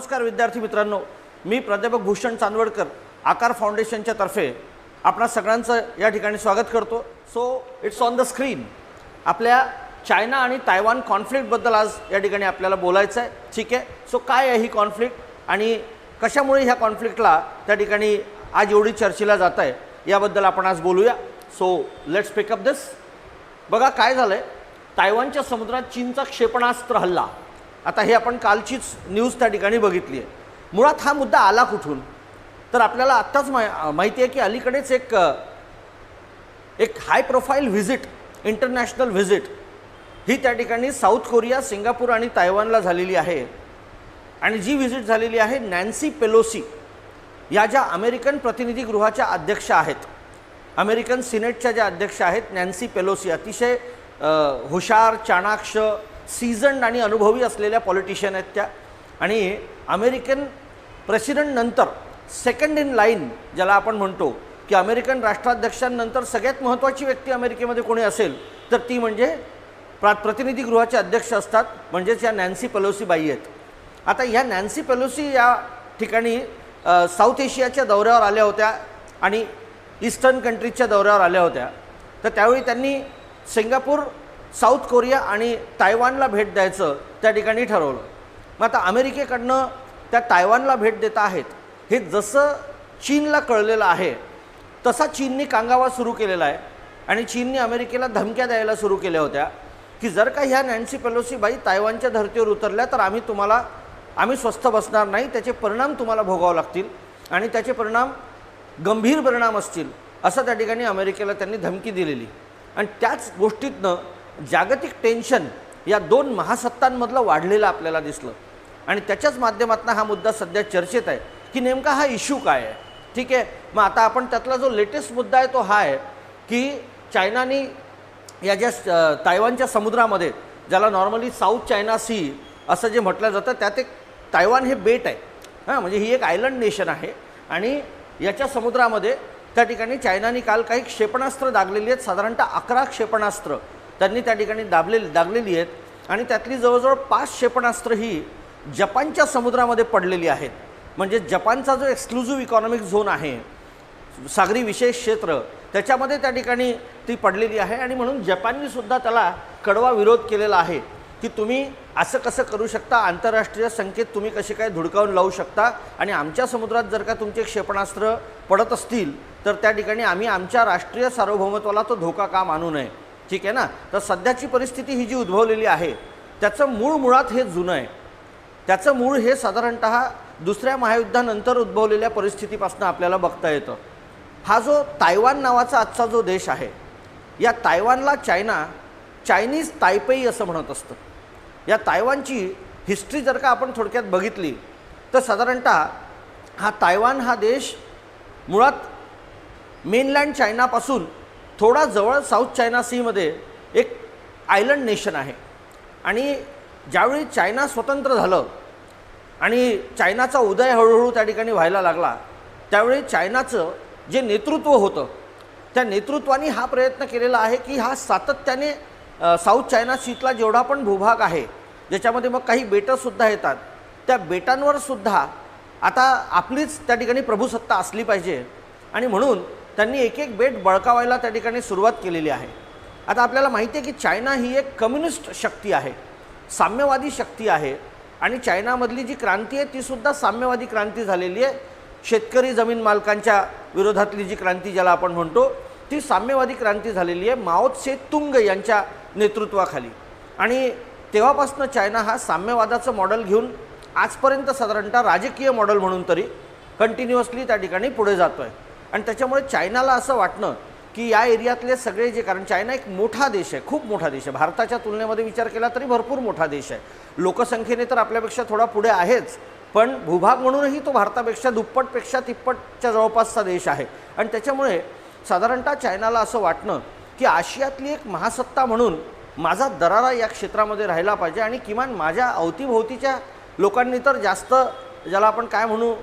नमस्कार विद्यार्थी मित्रांनो, मी प्राध्यापक भूषण चांदवडकर आकार फाउंडेशनच्या तर्फे आपणा सगळ्यांचं या ठिकाणी स्वागत करतो। So it's on the screen. आपल्या चायना आणि तायवान कॉन्फ्लिक्टबद्दल आज या ठिकाणी आपल्याला बोलायचं आहे। ठीक आहे, सो काय आहे ही कॉन्फ्लिक्ट आणि कशामुळे ह्या कॉन्फ्लिक्टला त्या ठिकाणी आज एवढी चर्चेला जात आहे याबद्दल आपण आज बोलूया। सो लेट्स पिक अप दिस। बघा काय झालं आहे, तायवानच्या समुद्रात चीनचा क्षेपणास्त्र हल्ला। आता हे आपण कालचीच न्यूज त्या ठिकाणी बघितली आहे। मुळात हा मुद्दा आला कुठून, तर आपल्याला आत्ताच माहिती आहे की अलीकडेच एक high profile visit, international visit ही त्या ठिकाणी साऊथ कोरिया, सिंगापूर आणि तायवानला झालेली आहे। आणि जी व्हिजिट झालेली आहे नॅन्सी पेलोसी या ज्या अमेरिकन प्रतिनिधी गृहाच्या अध्यक्ष आहेत, अमेरिकन सिनेटच्या ज्या अध्यक्ष आहेत नॅन्सी पेलोसी, अतिशय हुशार, चाणाक्ष, सीझन्ड आणि अनुभवी असलेल्या पॉलिटिशियन आहेत त्या। आणि अमेरिकन प्रेसिडेंटनंतर सेकंड इन लाईन ज्याला आपण म्हणतो की अमेरिकन राष्ट्राध्यक्षांनंतर सगळ्यात महत्त्वाची व्यक्ती अमेरिकेमध्ये कोणी असेल तर ती म्हणजे प्रतिनिधी गृहाचे अध्यक्ष असतात, म्हणजेच या नॅन्सी पेलोसी बाई आहेत। आता या नॅन्सी पेलोसी या ठिकाणी साऊथ एशियाच्या दौऱ्यावर आल्या होत्या आणि ईस्टर्न कंट्रीजच्या दौऱ्यावर आल्या होत्या। तर त्यावेळी त्यांनी सिंगापूर, साऊथ कोरिया आणि तायवानला भेट द्यायचं त्या ठिकाणी ठरवलं। मग आता अमेरिकेकडनं त्या तायवानला भेट देता आहेत हे जसं चीनला कळलेलं आहे तसा चीनने कांगावा सुरू केलेला आहे। आणि चीनने अमेरिकेला धमक्या द्यायला सुरू केल्या होत्या की जर का ह्या नॅन्सी पेलोसी बाई तायवानच्या धर्तीवर उतरल्या तर आम्ही स्वस्थ बसणार नाही, त्याचे परिणाम तुम्हाला भोगावे लागतील आणि त्याचे परिणाम गंभीर परिणाम असतील, असं त्या ठिकाणी अमेरिकेला त्यांनी धमकी दिलेली। आणि त्याच गोष्टीतनं जागतिक टेन्शन या दोन महासत्तांमधलं वाढलेलं आपल्याला दिसलं आणि त्याच्याच माध्यमातून हा मुद्दा सध्या चर्चेत आहे की नेमका हा इश्यू काय आहे। ठीक आहे, मग आता आपण त्यातला जो लेटेस्ट मुद्दा आहे तो हा आहे की चायनाने या ज्या तायवानच्या समुद्रामध्ये, ज्याला नॉर्मली साऊथ चायना सी असं जे म्हटलं जातं, त्यात एक तायवान हे बेट आहे, म्हणजे ही एक आयलंड नेशन आहे। आणि याच्या समुद्रामध्ये त्या ठिकाणी चायनाने काल काही क्षेपणास्त्र दागलेली आहेत, साधारणतः 11 क्षेपणास्त्र त्यांनी त्या ठिकाणी दागलेली आहेत। आणि त्यातली जवळजवळ 5 क्षेपणास्त्र ही जपानच्या समुद्रामध्ये पडलेली आहेत। म्हणजे जपानचा जो एक्सक्लुझिव्ह इकॉनॉमिक झोन आहे, सागरी विशेष क्षेत्र, त्याच्यामध्ये त्या ठिकाणी ती पडलेली आहे। आणि म्हणून जपानने सुद्धा त्याला कडवा विरोध केलेला आहे की तुम्ही असं कसं करू शकता, आंतरराष्ट्रीय संकेत तुम्ही कसे काय धुडकावून लावू शकता आणि आमच्या समुद्रात जर का तुमचे क्षेपणास्त्र पडत असतील तर त्या ठिकाणी आम्ही आमच्या राष्ट्रीय सार्वभौमत्वाला तो धोका का मानू नये। ठीक आहे ना। तर सध्याची परिस्थिती ही जी उद्भवलेली आहे त्याचं मुळात हे जुनं आहे। त्याचं मूळ हे साधारणतः दुसऱ्या महायुद्धानंतर उद्भवलेल्या परिस्थितीपासून आपल्याला बघता येतं। हा जो तायवान नावाचा आजचा जो देश आहे, या तायवानला चायनीज तायपेई असं म्हणत असतं। या तायवानची हिस्ट्री जर का आपण थोडक्यात बघितली तर साधारणतः हा तायवान हा देश मुळात मेनलँड चायनापासून थोडा जवळ साऊथ चायना सीमध्ये एक आयलंड नेशन आहे। आणि ज्यावेळी चायना स्वतंत्र झालं आणि चायनाचा उदय हळूहळू त्या ठिकाणी व्हायला लागला, त्यावेळी चायनाचं जे नेतृत्व होतं त्या नेतृत्वाने हा प्रयत्न केलेला आहे की हा सातत्याने साऊथ चायना सीतला जेवढा पण भूभाग आहे, ज्याच्यामध्ये मग काही बेटंसुद्धा येतात, त्या बेटांवर सुद्धा आता आपलीच त्या ठिकाणी प्रभुसत्ता असली पाहिजे। आणि म्हणून त्यांनी एक एक बेट बळकावायला त्या ठिकाणी सुरुवात केलेली आहे। आता आपल्याला माहिती आहे की चायना ही एक कम्युनिस्ट शक्ती आहे, साम्यवादी शक्ती आहे। आणि चायनामधली जी क्रांती आहे तीसुद्धा साम्यवादी क्रांती झालेली आहे। शेतकरी जमीन मालकांच्या विरोधातली जी क्रांती ज्याला आपण म्हणतो ती साम्यवादी क्रांती झालेली आहे माओ त्से तुंग यांच्या नेतृत्वाखाली। आणि तेव्हापासून चायना हा साम्यवादाचं मॉडेल घेऊन आजपर्यंत साधारणतः राजकीय मॉडेल म्हणून तरी कंटिन्युअसली त्या ठिकाणी पुढे जातो आहे। आणि त्याच्यामुळे चायनाला असं वाटणं की या एरियातले सगळे जे, कारण चायना एक मोठा देश आहे, खूप मोठा देश आहे, भारताच्या तुलनेमध्ये विचार केला तरी भरपूर मोठा देश आहे। लोकसंख्येने तर आपल्यापेक्षा थोडा पुढे आहेच, पण भूभाग म्हणूनही तो भारतापेक्षा दुप्पटपेक्षा तिप्पटच्या जवळपासचा देश आहे। आणि त्याच्यामुळे साधारणतः चायनाला असं वाटणं की आशियातली एक महासत्ता म्हणून माझा दरारा या क्षेत्रामध्ये राहिला पाहिजे आणि किमान माझ्या अवतीभोवतीच्या लोकांनी तर जास्त, ज्याला आपण काय म्हणू,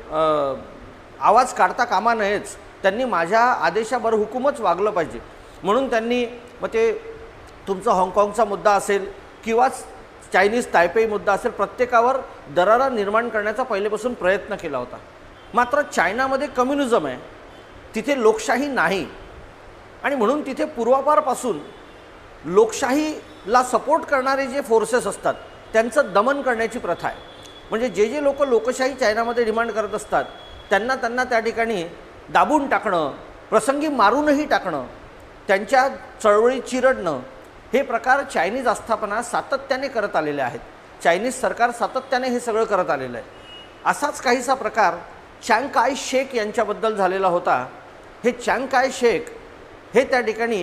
आवाज काढता कामा नयेच, त्यांनी माझ्या आदेशावर हुकूमच वागलं पाहिजे। म्हणून त्यांनी मग ते तुमचा हाँगकाँगचा मुद्दा असेल किंवा चायनीज तायपेई मुद्दा असेल, प्रत्येकावर दरारा निर्माण करण्याचा पहिलेपासून प्रयत्न केला होता. मात्र चायनामध्ये कम्युनिझम आहे, तिथे लोकशाही नाही आणि म्हणून तिथे पूर्वापारपासून लोकशाहीला सपोर्ट करणारे जे फोर्सेस असतात त्यांचं दमन करण्याची प्रथा आहे. म्हणजे जे जे लोक लोकशाही चायनामध्ये डिमांड करत असतात त्यांना त्या ठिकाणी दाबून टाकणं, प्रसंगी मारूनही टाकणं, त्यांच्या चळवळी चिरडणं, हे प्रकार चायनीज आस्थापना सातत्याने करत आलेले आहेत. चायनीज सरकार सातत्याने हे सगळं करत आलेलं आहे. असाच काहीसा प्रकार चांग काय शेक यांच्याबद्दल झालेला होता. हे चांग काय शेक हे त्या ठिकाणी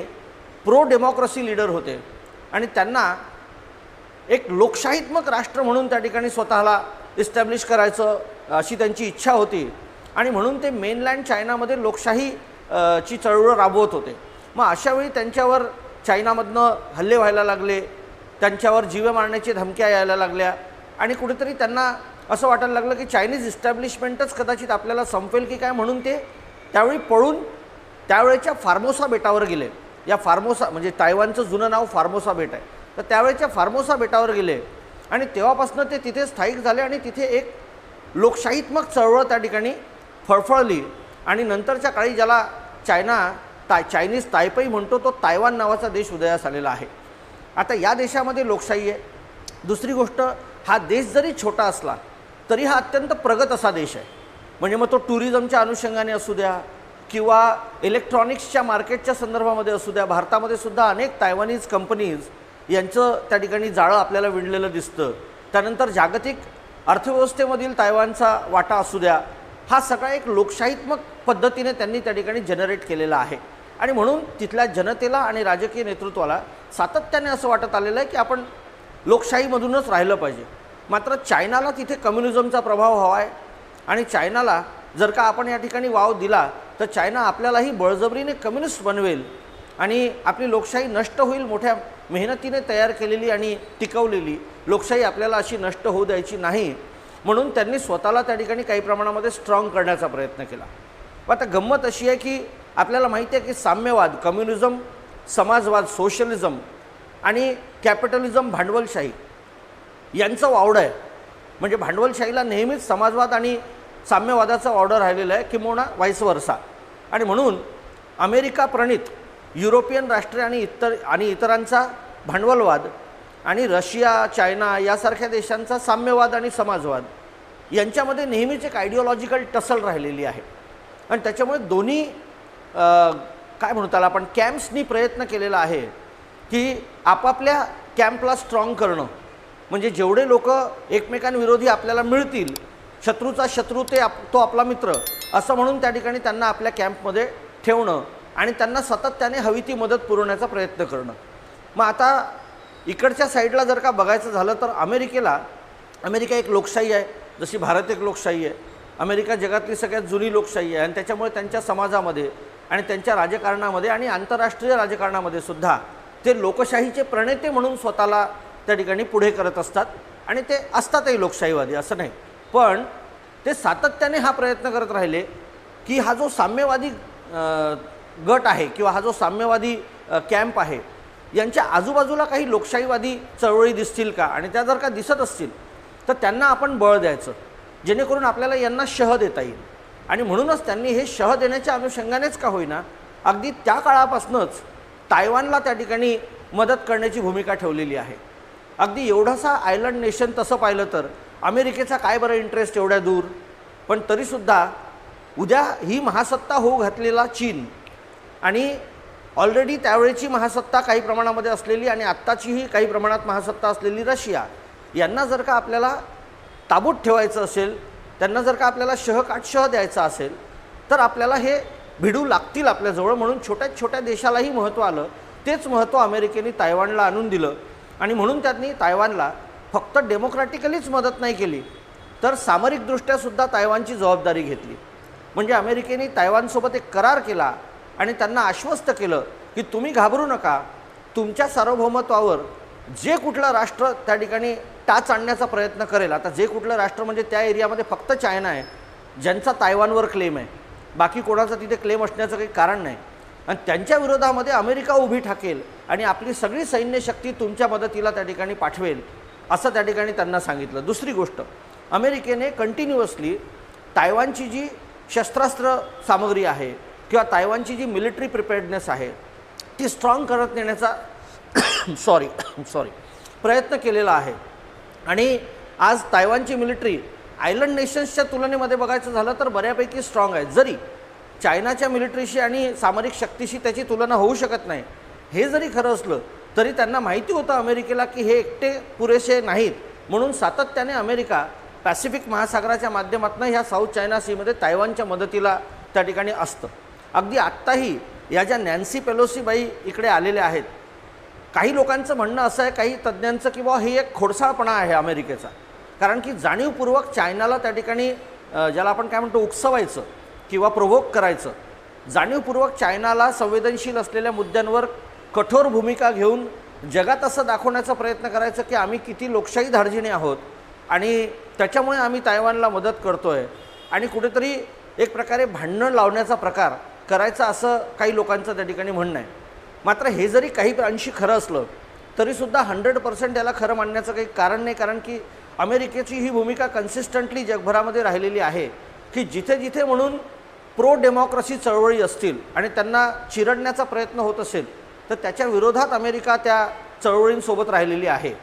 प्रो डेमोक्रेसी लीडर होते आणि त्यांना एक लोकशाहीत्मक राष्ट्र म्हणून त्या ठिकाणी स्वतःला इस्टॅब्लिश करायचं अशी त्यांची इच्छा होती आणि म्हणून ते मेनलँड चायनामध्ये लोकशाही ची चळवळ राबवत होते. मग अशावेळी त्यांच्यावर चायनामधनं हल्ले व्हायला लागले, त्यांच्यावर जीवे मारण्याची धमक्या यायला लागल्या आणि कुठेतरी त्यांना असं वाटायला लागलं की चायनीज इस्टॅब्लिशमेंटच कदाचित आपल्याला संपेल की काय, म्हणून ते त्यावेळी पळून त्यावेळेच्या फार्मोसा बेटावर गेले. या फार्मोसा म्हणजे तायवानचं जुनं नाव फार्मोसा बेट आहे, तर त्यावेळेच्या फार्मोसा बेटावर गेले आणि तेव्हापासून ते तिथे स्थायिक झाले आणि तिथे एक लोकशाहीत्मक चळवळ त्या ठिकाणी फळफळली आणि नंतरच्या काळी ज्याला चायनीज तायपेई म्हणतो तो तायवान नावाचा देश उदयास आलेला आहे. आता या देशामध्ये लोकशाही आहे. दुसरी गोष्ट, हा देश जरी छोटा असला तरी हा अत्यंत प्रगत असा देश आहे. म्हणजे मग तो टुरिझमच्या अनुषंगाने असू द्या किंवा इलेक्ट्रॉनिक्सच्या मार्केटच्या संदर्भामध्ये असू द्या, भारतामध्ये सुद्धा अनेक तायवानीज कंपनीज यांचं त्या ठिकाणी जाळं आपल्याला विणलेलं दिसतं. त्यानंतर जागतिक अर्थव्यवस्थेमधील तायवानचा वाटा असू द्या, हा सगळा एक लोकशाहीत्मक पद्धतीने त्यांनी त्या ठिकाणी जनरेट केलेला आहे आणि म्हणून तिथल्या जनतेला आणि राजकीय नेतृत्वाला सातत्याने असं वाटत आलेलं आहे की आपण लोकशाहीमधूनच राहिलं पाहिजे. मात्र चायनाला तिथे कम्युनिझमचा प्रभाव हवा आहे आणि चायनाला जर का आपण या ठिकाणी वाव दिला तर चायना आपल्यालाही बळजबरीने कम्युनिस्ट बनवेल आणि आपली लोकशाही नष्ट होईल. मोठ्या मेहनतीने तयार केलेली आणि टिकवलेली लोकशाही आपल्याला अशी नष्ट होऊ द्यायची नाही, म्हणून त्यांनी स्वतःला त्या ठिकाणी काही प्रमाणामध्ये स्ट्रॉंग करण्याचा प्रयत्न केला. आता गंमत अशी आहे की आपल्याला माहिती आहे की साम्यवाद, कम्युनिझम, समाजवाद, सोशलिझम आणि कॅपिटलिझम, भांडवलशाही यांचं वावडं आहे. म्हणजे भांडवलशाहीला नेहमीच समाजवाद आणि साम्यवादाचं वावडं राहिलेलं आहे, किंबहुना व्हाईस वर्सा. आणि म्हणून अमेरिका प्रणित युरोपियन राष्ट्रे आणि इतरांचा भांडवलवाद आणि रशिया, चायना यासारख्या देशांचा साम्यवाद आणि समाजवाद यांच्यामध्ये नेहमीच एक आयडिओलॉजिकल टसल राहिलेली आहे आणि त्याच्यामुळे दोन्ही काय म्हणू त्याला आपण कॅम्प्सनी प्रयत्न केलेला आहे की आपापल्या कॅम्पला स्ट्रॉंग करणं. म्हणजे जेवढे लोक एकमेकांविरोधी आपल्याला मिळतील, शत्रूचा शत्रू तो आपला मित्र असं म्हणून त्या ठिकाणी त्यांना आपल्या कॅम्पमध्ये ठेवणं आणि त्यांना सातत्याने हवी ती मदत पुरवण्याचा प्रयत्न करणं. मग आता इकडच्या साईडला जर का बघायचं झालं तर अमेरिका एक लोकशाही आहे, जशी भारत एक लोकशाही आहे. अमेरिका जगातली सगळ्यात जुनी लोकशाही आहे आणि त्याच्यामुळे त्यांच्या समाजामध्ये आणि त्यांच्या राजकारणामध्ये आणि आंतरराष्ट्रीय राजकारणामध्ये सुद्धा ते लोकशाहीचे प्रणेते म्हणून स्वतःला त्या ठिकाणी पुढे करत असतात आणि ते असतातही लोकशाहीवादी, असं नाही. पण ते सातत्याने हा प्रयत्न करत राहिले की हा जो साम्यवादी गट आहे किंवा हा जो साम्यवादी कॅम्प आहे यांच्या आजूबाजूला काही लोकशाहीवादी चळवळी दिसतील का, आणि त्या जर का दिसत असतील तर त्यांना आपण बळ द्यायचं जेणेकरून आपल्याला यांना शह देता येईल. आणि म्हणूनच त्यांनी हे शह देण्याच्या अनुषंगानेच का होईना अगदी त्या काळापासूनच तायवानला त्या ठिकाणी मदत करण्याची भूमिका ठेवलेली आहे. अगदी एवढासा आयलंड नेशन तसं पाहिलं तर अमेरिकेचा काय बरं इंटरेस्ट एवढ्या दूर, पण तरीसुद्धा उद्या ही महासत्ता होऊ घातलेला चीन आणि ऑलरेडी त्यावेळेची महासत्ता काही प्रमाणामध्ये असलेली आणि आत्ताचीही काही प्रमाणात महासत्ता असलेली रशिया यांना जर का आपल्याला ताबूत ठेवायचं असेल, त्यांना जर का आपल्याला शह द्यायचा असेल तर आपल्याला हे भिडू लागतील आपल्याजवळ. म्हणून छोट्या छोट्या देशालाही महत्त्व आलं. तेच महत्त्व अमेरिकेने तायवानला आणून दिलं आणि म्हणून त्यांनी तायवानला फक्त डेमोक्रॅटिकलीच मदत नाही केली तर सामरिकदृष्ट्यासुद्धा तायवानची जबाबदारी घेतली. म्हणजे अमेरिकेने तायवानसोबत एक करार केला आणि त्यांना आश्वस्त केलं की तुम्ही घाबरू नका, तुमच्या सार्वभौमत्वावर जे कुठलं राष्ट्र त्या ठिकाणी टाच आणण्याचा प्रयत्न करेल, आता जे कुठलं राष्ट्र म्हणजे त्या एरियामध्ये फक्त चायना आहे ज्यांचा तायवानवर क्लेम आहे, बाकी कोणाचा तिथे क्लेम असण्याचं काही कारण नाही, आणि त्यांच्या विरोधामध्ये अमेरिका उभी ठाकेल आणि आपली सगळी सैन्य शक्ती तुमच्या मदतीला त्या ठिकाणी पाठवेल असं त्या ठिकाणी त्यांना सांगितलं. दुसरी गोष्ट, अमेरिकेने कंटिन्युअसली तायवानची जी शस्त्रास्त्र सामग्री आहे किंवा तायवानची जी मिलिटरी प्रिपेअर्डनेस आहे ती स्ट्रॉंग करत नेण्याचा सॉरी प्रयत्न केलेला आहे. आणि आज तायवानची मिलिटरी आयलंड नेशन्सच्या तुलनेमध्ये बघायचं झालं तर बऱ्यापैकी स्ट्रॉंग आहे. जरी चायनाच्या मिलिटरीशी आणि सामरिक शक्तीशी त्याची तुलना होऊ शकत नाही, हे जरी खरं असलं तरी त्यांना माहिती होतं अमेरिकेला की हे एकटे पुरेसे नाहीत. म्हणून सातत्याने अमेरिका पॅसिफिक महासागराच्या माध्यमातून ह्या साऊथ चायना सीमध्ये तायवानच्या मदतीला त्या ठिकाणी असतं. अगदी आत्ताही या ज्या नॅन्सी पेलोसी बाई इकडे आलेल्या आहेत, काही लोकांचं म्हणणं असं आहे, काही तज्ज्ञांचं, की बाबा ही एक खोडसाळपणा आहे अमेरिकेचा. कारण की जाणीवपूर्वक चायनाला त्या ठिकाणी ज्याला आपण काय म्हणतो उकसवायचं किंवा प्रोव्होक करायचं, जाणीवपूर्वक चायनाला संवेदनशील असलेल्या मुद्द्यांवर कठोर भूमिका घेऊन जगात असं दाखवण्याचा प्रयत्न करायचं की आम्ही किती लोकशाही धार्जिणे आहोत आणि त्याच्यामुळे आम्ही तायवानला मदत करतो आहे, आणि कुठेतरी एक प्रकारे भांडण लावण्याचा प्रकार करायचा असं काही लोकांचं त्या ठिकाणी म्हणणं आहे. मात्र हे जरी काही अंशी खरं असलं तरीसुद्धा 100% याला खरं मानण्याचं काही कारण नाही. कारण की अमेरिकेची ही भूमिका कन्सिस्टंटली जगभरामध्ये राहिलेली आहे की जिथे जिथे म्हणून प्रो डेमोक्रेसी चळवळी असतील आणि त्यांना चिरडण्याचा प्रयत्न होत असेल तर त्याच्या विरोधात अमेरिका त्या चळवळींसोबत राहिलेली आहे.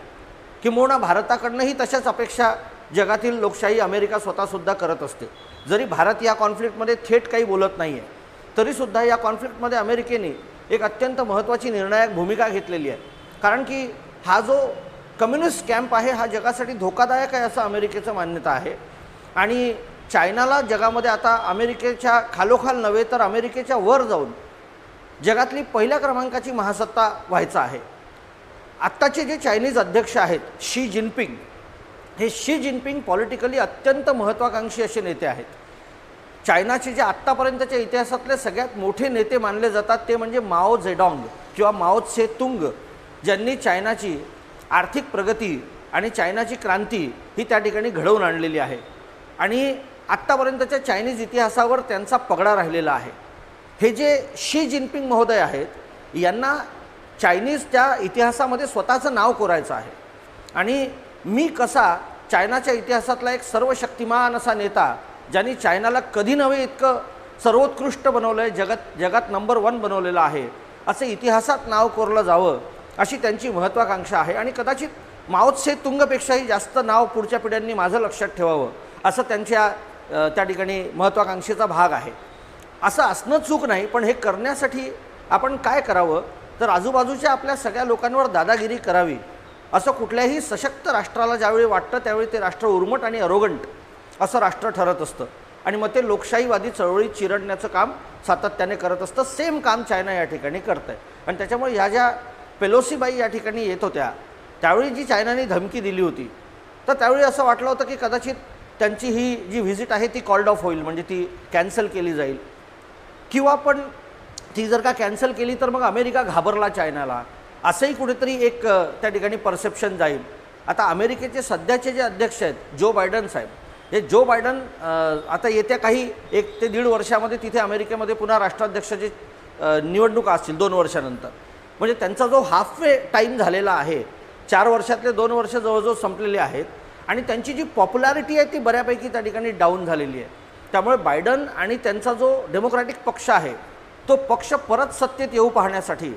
किंबहुना भारताकडनंही तशाच अपेक्षा जगातील लोकशाही अमेरिका स्वतःसुद्धा करत असते. जरी भारत या कॉन्फ्लिक्टमध्ये थेट काही बोलत नाही आहे तरीसुद्धा या कॉन्फ्लिक्टमध्ये अमेरिकेने एक अत्यंत महत्त्वाची निर्णायक भूमिका घेतलेली आहे. कारण की हा जो कम्युनिस्ट कॅम्प आहे हा जगासाठी धोकादायक आहे असं अमेरिकेचं मान्यता आहे. आणि चायनाला जगामध्ये आता अमेरिकेच्या खालोखाल नव्हे तर अमेरिकेच्या वर जाऊन जगातली पहिल्या क्रमांकाची महासत्ता व्हायचं आहे. आत्ताचे जे चायनीज अध्यक्ष आहेत शी जिनपिंग, हे शी जिनपिंग पॉलिटिकली अत्यंत महत्त्वाकांक्षी असे नेते आहेत. चायनाचे जे आत्तापर्यंतच्या इतिहासातले सगळ्यात मोठे नेते मानले जातात ते म्हणजे माओ झेडॉंग किंवा माओ त्से तुंग, ज्यांनी चायनाची आर्थिक प्रगती आणि चायनाची क्रांती ही त्या ठिकाणी घडवून आणलेली आहे. आणि आत्तापर्यंतच्या चायनीज इतिहासावर त्यांचा पगडा राहिलेला आहे. हे जे शी जिनपिंग महोदय आहेत यांना चायनीज त्या इतिहासामध्ये स्वतःचं नाव कोरायचं आहे. आणि मी कसा चायनाच्या इतिहासातला एक सर्वशक्तिमान असा नेता ज्यांनी चायनाला कधी नव्हे इतकं सर्वोत्कृष्ट बनवलं आहे, जगात नंबर 1 बनवलेलं आहे, असं इतिहासात नाव कोरलं जावं अशी त्यांची महत्त्वाकांक्षा आहे. आणि कदाचित माओ त्से तुंगपेक्षाही जास्त नाव पुढच्या पिढ्यांनी माझं लक्षात ठेवावं असं त्यांच्या त्या ठिकाणी महत्त्वाकांक्षेचा भाग आहे. असं असणं चूक नाही, पण हे करण्यासाठी आपण काय करावं तर आजूबाजूच्या आपल्या सगळ्या लोकांवर दादागिरी करावी असं कुठल्याही सशक्त राष्ट्राला ज्यावेळी वाटतं त्यावेळी ते राष्ट्र उर्मट आणि अरोगंट असं राष्ट्र ठरत असतं. आणि मग ते लोकशाहीवादी चळवळी चिरडण्याचं काम सातत्याने करत असतं. सेम काम चायना या ठिकाणी करतं आहे. आणि त्याच्यामुळे ह्या ज्या पेलोसीबाई या ठिकाणी येत होत्या त्यावेळी जी चायनाने धमकी दिली होती तर त्यावेळी असं वाटलं होतं की कदाचित त्यांची ही जी व्हिजिट आहे ती कॉल्ड ऑफ होईल, म्हणजे ती कॅन्सल केली जाईल, किंवा पण ती जर का कॅन्सल केली तर मग अमेरिका घाबरला चायनाला, असंही कुठेतरी एक त्या ठिकाणी परसेप्शन जाईल. आता अमेरिकेचे सध्याचे जे अध्यक्ष आहेत जो बायडन साहेब, हे जो बायडन आता येत्या काही 1 ते 1.5 वर्षामध्ये तिथे अमेरिकेमध्ये पुन्हा राष्ट्राध्यक्षाची निवडणुका असतील 2 वर्षानंतर. म्हणजे त्यांचा जो हाफवे टाईम झालेला आहे, 4 वर्षातले 2 वर्ष जवळजवळ संपलेले आहेत आणि त्यांची जी पॉप्युलॅरिटी आहे ती बऱ्यापैकी त्या ठिकाणी डाऊन झालेली आहे. त्यामुळे बायडन आणि त्यांचा जो डेमोक्रॅटिक पक्ष आहे तो पक्ष परत सत्तेत येऊ पाहण्यासाठी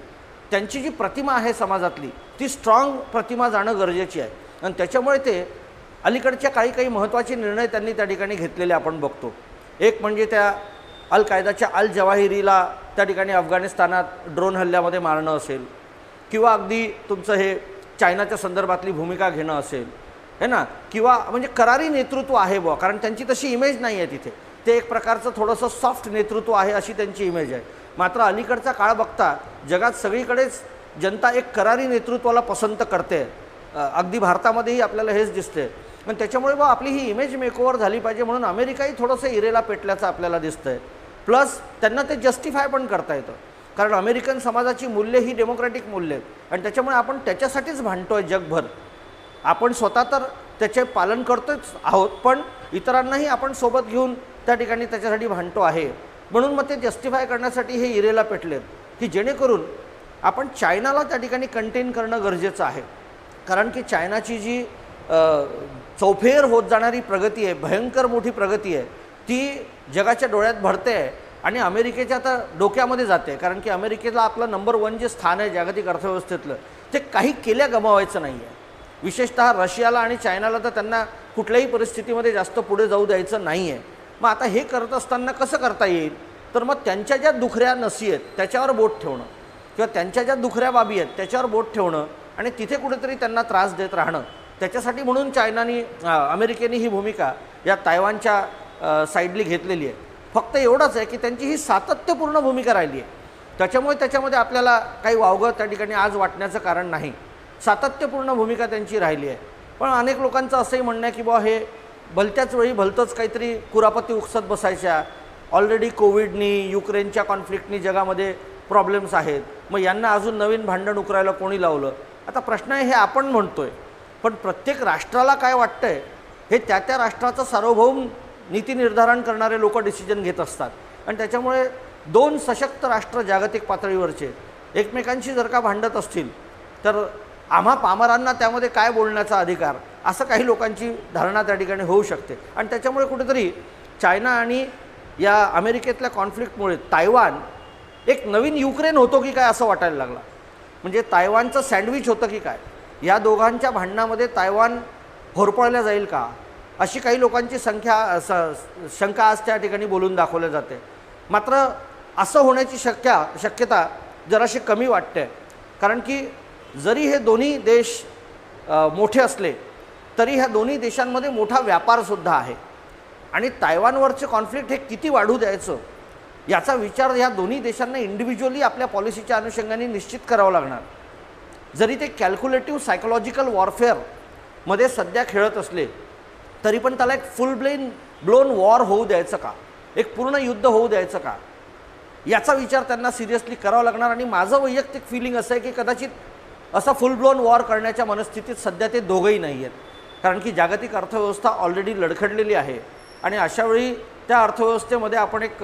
त्यांची जी प्रतिमा आहे समाजातली ती स्ट्रॉंग प्रतिमा जाणं गरजेची आहे. आणि त्याच्यामुळे ते अलीकडच्या काही महत्त्वाचे निर्णय त्यांनी त्या ठिकाणी घेतलेले आपण बघतो. एक म्हणजे त्या अल कायदाच्या अल जवाहिरीला त्या ठिकाणी अफगाणिस्तानात ड्रोन हल्ल्यामध्ये मारणं असेल, किंवा अगदी तुमचं हे चायनाच्या संदर्भातली भूमिका घेणं असेल, है ना, किंवा म्हणजे करारी नेतृत्व आहे बुवा, कारण त्यांची तशी इमेज नाही आहे तिथे, ते एक प्रकारचं थोडंसं सॉफ्ट नेतृत्व आहे अशी त्यांची इमेज आहे. मात्र अलीकडचा काळ बघता जगात सगळीकडेच जनता एक करारी नेतृत्वाला पसंत करते. अगदी भारतामध्येही आपल्याला हेच दिसते. पण त्याच्यामुळे बा आपली ही इमेज मेकओव्हर झाली पाहिजे म्हणून अमेरिकाही थोडंसं इरेला पेटल्याचं आपल्याला दिसतं आहे. प्लस त्यांना ते जस्टिफाय पण करता येतं, कारण अमेरिकन समाजाची मूल्य ही डेमोक्रॅटिक मूल्य आहेत आणि त्याच्यामुळे आपण त्याच्यासाठीच भांडतो आहे जगभर. आपण स्वतः तर त्याचे पालन करतोच आहोत, पण इतरांनाही आपण सोबत घेऊन त्या ठिकाणी त्याच्यासाठी भांडतो आहे. म्हणून मग ते जस्टिफाय करण्यासाठी हे इरेला पेटलेत की जेणेकरून आपण चायनाला त्या ठिकाणी कंटेन करणं गरजेचं आहे. कारण की चायनाची जी चौफेर होत जाणारी प्रगती आहे, भयंकर मोठी प्रगती आहे, ती जगाच्या डोळ्यात भरते आहे आणि अमेरिकेच्या आता डोक्यामध्ये जाते. कारण की अमेरिकेला आपलं नंबर 1 जे स्थान आहे जागतिक अर्थव्यवस्थेतलं, ते काही केल्या गमावायचं नाही आहे. विशेषतः रशियाला आणि चायनाला तर त्यांना कुठल्याही परिस्थितीमध्ये जास्त पुढे जाऊ द्यायचं नाही आहे. मग आता हे करत असताना कसं करता येईल, तर मग त्यांच्या ज्या दुखऱ्या नसी आहेत त्याच्यावर बोट ठेवणं किंवा त्यांच्या ज्या दुखऱ्या बाबी आहेत त्याच्यावर बोट ठेवणं आणि तिथे कुठेतरी त्यांना त्रास देत राहणं. त्याच्यासाठी म्हणून अमेरिकेने ही भूमिका या तायवानच्या साईडली घेतलेली आहे. फक्त एवढंच आहे की त्यांची ही सातत्यपूर्ण भूमिका राहिली आहे. त्याच्यामध्ये आपल्याला काही वावगं त्या ठिकाणी आज वाटण्याचं कारण नाही. सातत्यपूर्ण भूमिका त्यांची राहिली आहे. पण अनेक लोकांचं असंही म्हणणं आहे की बुवा हे भलत्याच वेळी भलतंच काहीतरी कुरापती उकसत बसायच्या. ऑलरेडी कोविडनी, युक्रेनच्या कॉन्फ्लिक्टनी जगामध्ये प्रॉब्लेम्स आहेत, मग यांना अजून नवीन भांडण उकरायला कोणी लावलं. आता प्रश्न आहे, हे आपण म्हणतोय, पण प्रत्येक राष्ट्राला काय वाटतंय हे त्या त्या राष्ट्राचं सार्वभौम नीती निर्धारण करणारे लोक डिसिजन घेत असतात. आणि त्याच्यामुळे 2 सशक्त राष्ट्र जागतिक पातळीवरचे एकमेकांशी जर का भांडत असतील तर आम्हा पामरांना त्यामध्ये काय बोलण्याचा अधिकार, असं काही लोकांची धारणा त्या ठिकाणी होऊ शकते. आणि त्याच्यामुळे कुठेतरी चायना आणि या अमेरिकेतल्या कॉन्फ्लिक्टमुळे तायवान एक नवीन युक्रेन होतो की काय असं वाटायला लागला. म्हणजे तायवानचं सँडविच होतं की काय. या दोघांच्या भांडणामध्ये तायवान होरपळल्या जाईल का, अशी काही लोकांची शंका आज त्या ठिकाणी बोलून दाखवल्या जाते. मात्र असं होण्याची शक्यता जराशी कमी वाटते. कारण की जरी हे दोन्ही देश मोठे असले तरी ह्या दोन्ही देशांमध्ये मोठा व्यापारसुद्धा आहे. आणि तायवानवरचे कॉन्फ्लिक्ट हे किती वाढू द्यायचं याचा विचार ह्या दोन्ही देशांना इंडिव्हिज्युअली आपल्या पॉलिसीच्या अनुषंगाने निश्चित करावं लागणार. जरी ते कॅल्क्युलेटिव्ह सायकोलॉजिकल वॉरफेअरमध्ये सध्या खेळत असले तरी पण त्याला एक फुल ब्लोन वॉर होऊ द्यायचं का, एक पूर्ण युद्ध होऊ द्यायचं का, याचा विचार त्यांना सिरियसली करावा लागणार. आणि माझं वैयक्तिक फिलिंग असं आहे की कदाचित असा फुल ब्लोन वॉर करण्याच्या मनस्थितीत सध्या ते दोघंही नाही आहेत. कारण की जागतिक अर्थव्यवस्था ऑलरेडी लडखडलेली आहे आणि अशावेळी त्या अर्थव्यवस्थेमध्ये आपण एक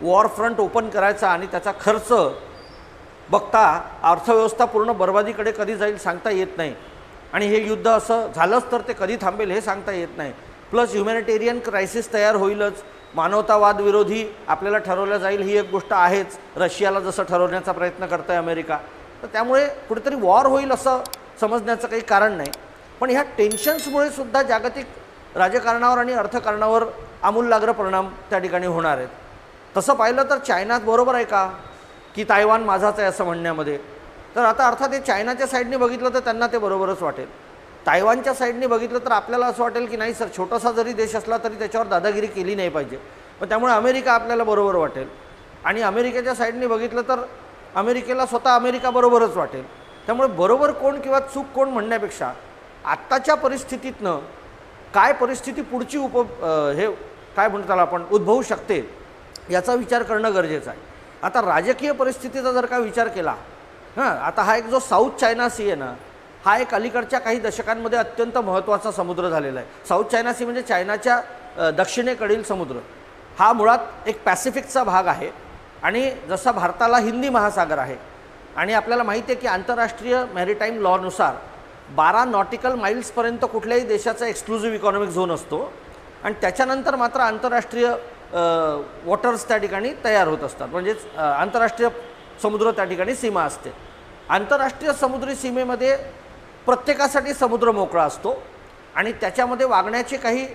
वॉर फ्रंट ओपन करायचा आणि त्याचा खर्च बघता अर्थव्यवस्था पूर्ण बर्बादीकडे कधी जाईल सांगता येत नाही. आणि हे युद्ध असं झालंच तर ते कधी थांबेल हे सांगता येत नाही. प्लस ह्युमॅनिटेरियन क्रायसिस तयार होईलच, मानवतावाद विरोधी आपल्याला ठरवलं जाईल ही एक गोष्ट आहेच, रशियाला जसं ठरवण्याचा प्रयत्न करत आहे अमेरिका. तर त्यामुळे कुठेतरी वॉर होईल असं समजण्याचं काही कारण नाही. पण ह्या टेन्शन्समुळे सुद्धा जागतिक राजकारणावर आणि अर्थकारणावर आमूलाग्र परिणाम त्या ठिकाणी होणार आहेत. तसं पाहिलं तर चायना बरोबर आहे का की तायवान माझाच आहे असं म्हणण्यामध्ये, तर आता अर्थात हे चायनाच्या साईडने बघितलं तर त्यांना ते बरोबरच वाटेल. तायवानच्या साईडने बघितलं तर आपल्याला असं वाटेल की नाही सर, छोटासा जरी देश असला तरी त्याच्यावर दादागिरी केली नाही पाहिजे. पण त्यामुळे अमेरिका आपल्याला बरोबर वाटेल. आणि अमेरिकेच्या साईडने बघितलं तर अमेरिकेला स्वतः अमेरिका बरोबरच वाटेल. त्यामुळे बरोबर कोण किंवा चूक कोण म्हणण्यापेक्षा आत्ताच्या परिस्थितीतनं काय परिस्थिती पुढची हे काय म्हणतो त्याला आपण उद्भवू शकते याचा विचार करणं गरजेचं आहे. आता राजकीय परिस्थितीचा जर का विचार केला, आता हा एक जो साऊथ चायना सी आहे ना, हा एक अलीकडच्या काही दशकांमध्ये अत्यंत महत्त्वाचा समुद्र झालेला आहे. साऊथ चायना सी म्हणजे चायनाच्या दक्षिणेकडील समुद्र. हा मुळात एक पॅसिफिकचा भाग आहे आणि जसा भारताला हिंदी महासागर आहे. आणि आपल्याला माहिती आहे की आंतरराष्ट्रीय मॅरिटाईम लॉनुसार 12 नॉटिकल माईल्सपर्यंत कुठल्याही देशाचा एक्सक्लुझिव्ह इकॉनॉमिक झोन असतो आणि त्याच्यानंतर मात्र आंतरराष्ट्रीय वॉटर्स त्या ठिकाणी तयार होत असतात. म्हणजेच आंतरराष्ट्रीय समुद्र त्या ठिकाणी सीमा असते. आंतरराष्ट्रीय समुद्री सीमेमध्ये प्रत्येकासाठी समुद्र मोकळा असतो आणि त्याच्यामध्ये वागण्याचे काही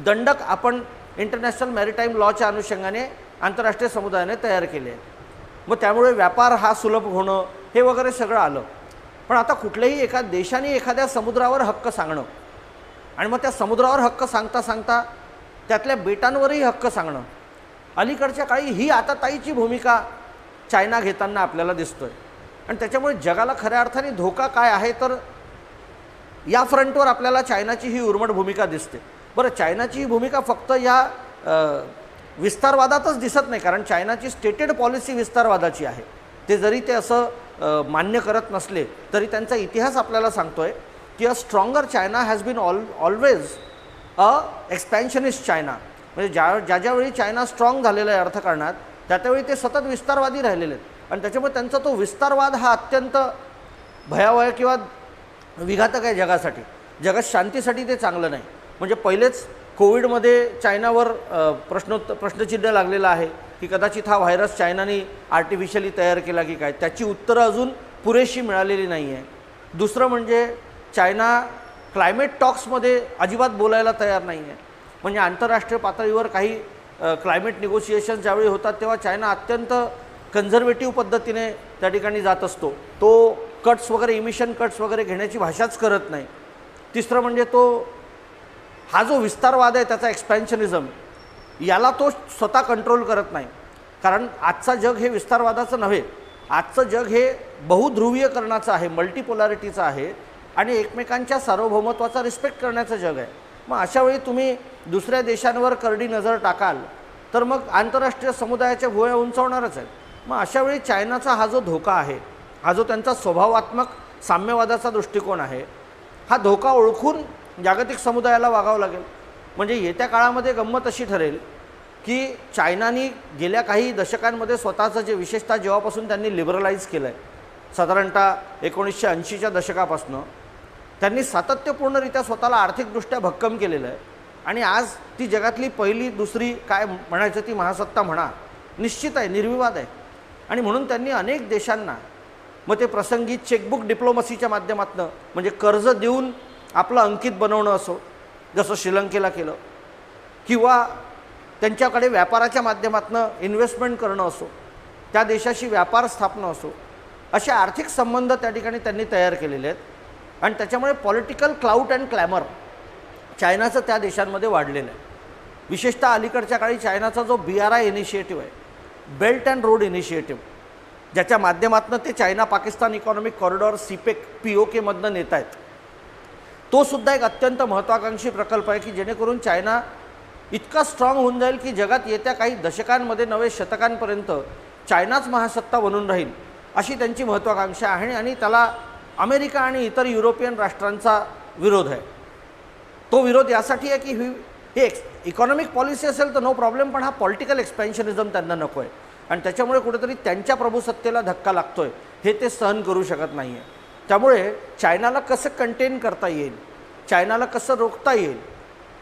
दंडक आपण इंटरनॅशनल मॅरिटाईम लॉच्या अनुषंगाने आंतरराष्ट्रीय समुदायाने तयार केले आहेत. मग त्यामुळे व्यापार हा सुलभ होणं हे वगैरे सगळं आलं. पण आता कुठल्याही एका देशाने एखाद्या समुद्रावर हक्क सांगणं आणि मग त्या समुद्रावर हक्क सांगता सांगता त्यातल्या बेटांवरही हक्क सांगणं, अलीकडच्या काळी ही आता ताईची भूमिका चायना घेताना आपल्याला दिसतोय. आणि त्याच्यामुळे जगाला खऱ्या अर्थाने धोका काय आहे तर या फ्रंटवर आपल्याला चायनाची ही उर्मट भूमिका दिसते. बरं, चायनाची ही भूमिका फक्त या विस्तारवादातच दिसत नाही, कारण चायनाची स्टेटेड पॉलिसी विस्तारवादाची आहे. ते जरी ते असं मान्य करत नसले तरी त्यांचा इतिहास आपल्याला सांगतोय की a stronger China has been always a expansionist China. म्हणजे ज्यावेळी चायना स्ट्रॉंग झालेला आहे अर्थकारणात त्यावेळी ते सतत विस्तारवादी राहिलेले आहेत. आणि त्याच्यामुळे त्यांचा तो विस्तारवाद हा अत्यंत भयावह किंवा विघातक आहे जगासाठी. जगात शांतीसाठी ते चांगलं नाही. म्हणजे पहिलेच कोविडमध्ये चायनावर प्रश्नचिन्ह लागलेलं आहे की कदाचित हा व्हायरस चायनाने आर्टिफिशियली तयार केला की काय, त्याची उत्तरं अजून पुरेशी मिळालेली नाही आहे. दुसरं म्हणजे चायना क्लायमेट टॉक्समध्ये अजिबात बोलायला तयार नाही आहे. म्हणजे आंतरराष्ट्रीय पातळीवर काही क्लायमेट निगोशिएशन ज्यावेळी होतात तेव्हा चायना अत्यंत कन्झर्वेटिव्ह पद्धतीने त्या ठिकाणी जात असतो. तो कट्स वगैरे, इमिशन कट्स वगैरे घेण्याची भाषाच करत नाही. तिसरं म्हणजे तो हा जो विस्तारवाद आहे त्याचा एक्सपॅन्शनिझम, याला तो स्वतः कंट्रोल करत नाही. कारण आजचं जग हे विस्तारवादाचं नव्हे, आजचं जग हे बहुध्रुवीयकरणाचं आहे, मल्टीपोलॅरिटीचं आहे आणि एकमेकांच्या सार्वभौमत्वाचा रिस्पेक्ट करण्याचं जग आहे. मग अशावेळी तुम्ही दुसऱ्या देशांवर करडी नजर टाकाल तर मग आंतरराष्ट्रीय समुदायाच्या भुवया उंचावणारच आहे. मग अशावेळी चायनाचा हा जो धोका आहे, हा जो त्यांचा स्वभावात्मक साम्यवादाचा दृष्टिकोन आहे, हा धोका ओळखून जागतिक समुदायाला वागावं लागेल. म्हणजे येत्या काळामध्ये गंमत अशी ठरेल की चायनाने गेल्या काही दशकांमध्ये स्वतःचं जे विशेषतः जेव्हापासून त्यांनी लिबरलाइज केलं आहे, साधारणतः 1980च्या दशकापासून त्यांनी सातत्यपूर्णरित्या स्वतःला आर्थिकदृष्ट्या भक्कम केलेलं आहे आणि आज ती जगातली पहिली दुसरी काय म्हणायचं ती महासत्ता म्हणा निश्चित आहे, निर्विवाद आहे. आणि म्हणून त्यांनी अनेक देशांना, मग ते प्रसंगी चेकबुक डिप्लोमसीच्या माध्यमातून म्हणजे कर्ज देऊन आपलं अंकित बनवणं असो, जसं श्रीलंकेला केलं, किंवा त्यांच्याकडे व्यापाराच्या माध्यमातून इन्व्हेस्टमेंट करणं असो, त्या देशाशी व्यापार स्थापना असो, असे आर्थिक संबंध त्या ठिकाणी त्यांनी तयार केलेले आहेत. आणि त्याच्यामुळे पॉलिटिकल क्लाउट अँड क्लॅमर चायनाचं त्या देशांमध्ये वाढलेलं आहे. विशेषतः अलीकडच्या काळी चायनाचा जो BRI इनिशिएटिव्ह आहे, बेल्ट अँड रोड इनिशिएटिव्ह, ज्याच्या माध्यमातून ते China Pakistan economic corridor CPEC POK नेत आहेत, तो सुद्धा एक अत्यंत महत्त्वाकांक्षी प्रकल्प आहे की जेणेकरून चायना इतका स्ट्रॉंग होऊन जाईल की जगात येत्या काही दशकांमध्ये, नवे शतकांपर्यंत चायनाच महासत्ता बनून राहील, अशी त्यांची महत्त्वाकांक्षा आहे. आणि त्याला अमेरिका आणि इतर युरोपियन राष्ट्रांचा विरोध आहे. तो विरोध यासाठी आहे की ही इकॉनॉमिक पॉलिसी असेल तर नो प्रॉब्लेम, पण हा पॉलिटिकल एक्सपॅन्शनिझम त्यांना नको आहे आणि त्याच्यामुळे कुठेतरी त्यांच्या प्रभुसत्तेला धक्का लागतो आहे, हे ते सहन करू शकत नाही आहे. त्यामुळे चायनाला कसं कंटेन करता येईल, चायनाला कसं रोखता येईल,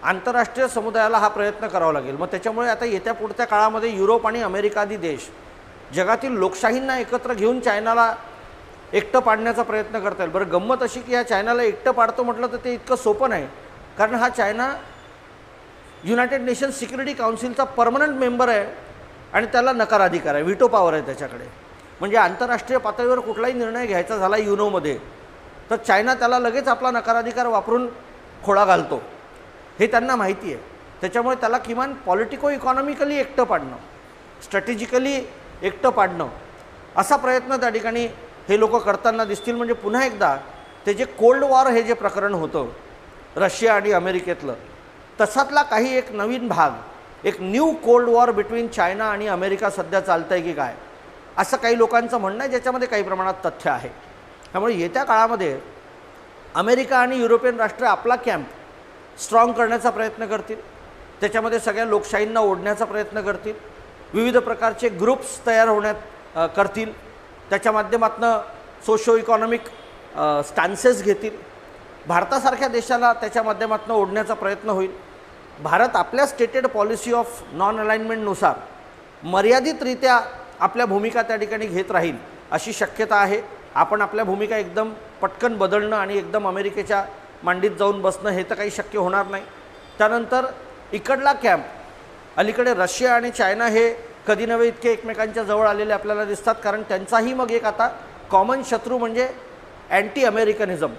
आंतरराष्ट्रीय समुदायाला हा प्रयत्न करावा लागेल. मग त्याच्यामुळे आता येत्या पुढच्या काळामध्ये युरोप आणि अमेरिका आदी देश जगातील लोकशाहींना एकत्र घेऊन चायनाला एकटं पाडण्याचा प्रयत्न करता येईल. बरं, गंमत अशी की ह्या चायनाला एकटं पाडतो म्हटलं तर ते इतकं सोपं नाही, कारण हा चायना युनायटेड नेशन्स सिक्युरिटी काउन्सिलचा परमनंट मेंबर आहे आणि त्याला नकाराधिकार आहे, व्हिटो पॉवर आहे त्याच्याकडे. म्हणजे आंतरराष्ट्रीय पातळीवर कुठलाही निर्णय घ्यायचा झाला युनोमध्ये तर चायना त्याला लगेच आपला नकाराधिकार वापरून खोडा घालतो, हे त्यांना माहिती आहे. त्याच्यामुळे त्याला किमान पॉलिटिको इकॉनॉमिकली एकटं पाडणं, स्ट्रॅटेजिकली एकटं पाडणं, असा प्रयत्न त्या ठिकाणी हे लोक करताना दिसतील. म्हणजे पुन्हा एकदा ते जे कोल्ड वॉर हे जे प्रकरण होतं रशिया आणि अमेरिकेतलं, तसातला काही एक नवीन भाग, एक new cold war between China आणि अमेरिका सध्या चालतं आहे की काय, असं काही लोकांचं म्हणणं आहे, ज्याच्यामध्ये काही प्रमाणात तथ्य आहे. त्यामुळे येत्या काळामध्ये अमेरिका आणि युरोपियन राष्ट्र आपला कॅम्प स्ट्रॉंग करण्याचा प्रयत्न करतील, त्याच्यामध्ये सगळ्या लोकशाहींना ओढण्याचा प्रयत्न करतील, विविध प्रकारचे ग्रुप्स तयार होण्यात करतील, त्याच्या माध्यमातून सोशो इकॉनॉमिक स्टॅन्सेस घेतील, भारतासारख्या देशाला त्याच्या माध्यमातून ओढण्याचा प्रयत्न होईल. भारत आपल्या स्टेटेड पॉलिसी ऑफ नॉन अलाइनमेंटनुसार मर्यादितरित्या आपल्या भूमिका त्या ठिकाणी घेत राहील अशी शक्यता आहे. आपण आपल्या भूमिका एकदम पटकन बदलणं आणि एकदम अमेरिकेच्या मांडीत जाऊन बसणं हे तर काही शक्य होणार नाही. त्यानंतर इकडला कॅम्प, अलीकडे रशिया आणि चायना हे कधी नव्हे इतके एकमेकांच्या जवळ आलेले आपल्याला दिसतात, कारण त्यांचाही मग एक आता कॉमन शत्रू म्हणजे अँटी अमेरिकनिझम,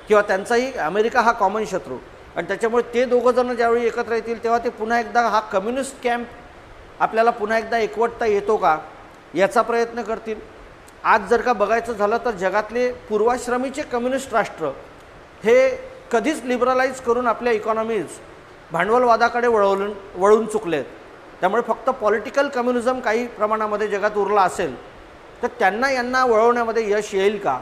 किंवा त्यांचाही अमेरिका हा कॉमन शत्रू. आणि त्याच्यामुळे ते दोघंजणं ज्यावेळी एकत्र येतील तेव्हा ते पुन्हा एकदा हा कम्युनिस्ट कॅम्प आपल्याला पुन्हा एकदा एकवटता येतो का याचा प्रयत्न करतील. आज जर का बघायचं झालं तर जगातले पूर्वाश्रमीचे कम्युनिस्ट राष्ट्र हे कधीच लिबरलाइज करून आपल्या इकॉनॉमीज भांडवलवादाकडे वळून चुकलेत. त्यामुळे फक्त पॉलिटिकल कम्युनिझम काही प्रमाणामध्ये जगात उरला असेल तर त्यांना यांना वळवण्यामध्ये यश येईल का.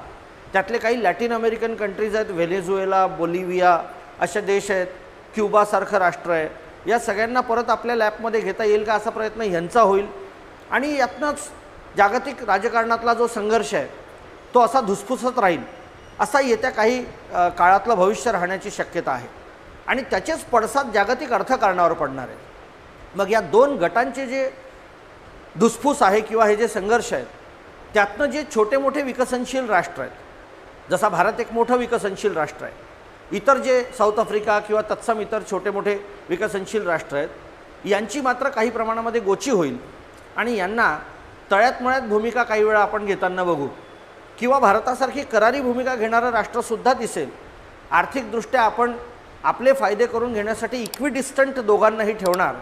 त्यातले काही लॅटिन अमेरिकन कंट्रीज आहेत, व्हेनेझुएला, बोलिव्हिया असे देश आहेत, क्युबासारखं राष्ट्र आहे, या सगळ्यांना परत आपल्या लॅपमध्ये घेता येईल का असा प्रयत्न ह्यांचा होईल. आणि यातनंच जागतिक राजकारणातला जो संघर्ष आहे तो असा धुसफुसत राहील. असा येत्या काही काळातलं भविष्य राहण्याची शक्यता आहे आणि त्याचेच पडसाद जागतिक अर्थकारणावर पडणार आहे. मग या दोन गटांचे जे धुसफूस आहे किंवा हे जे संघर्ष आहेत त्यातनं जे छोटे मोठे विकसनशील राष्ट्र आहेत, जसा भारत एक मोठं विकसनशील राष्ट्र आहे, इतर जे साऊथ आफ्रिका किंवा तत्सम इतर छोटे मोठे विकसनशील राष्ट्र आहेत, यांची मात्र काही प्रमाणामध्ये गोची होईल आणि यांना तळ्यात मळ्यात भूमिका काही वेळा आपण घेताना बघू किंवा भारतासारखी करारी भूमिका घेणारं राष्ट्रसुद्धा दिसेल. आर्थिकदृष्ट्या आपण आपले फायदे करून घेण्यासाठी इक्विडिस्टंट दोघांनाही ठेवणार,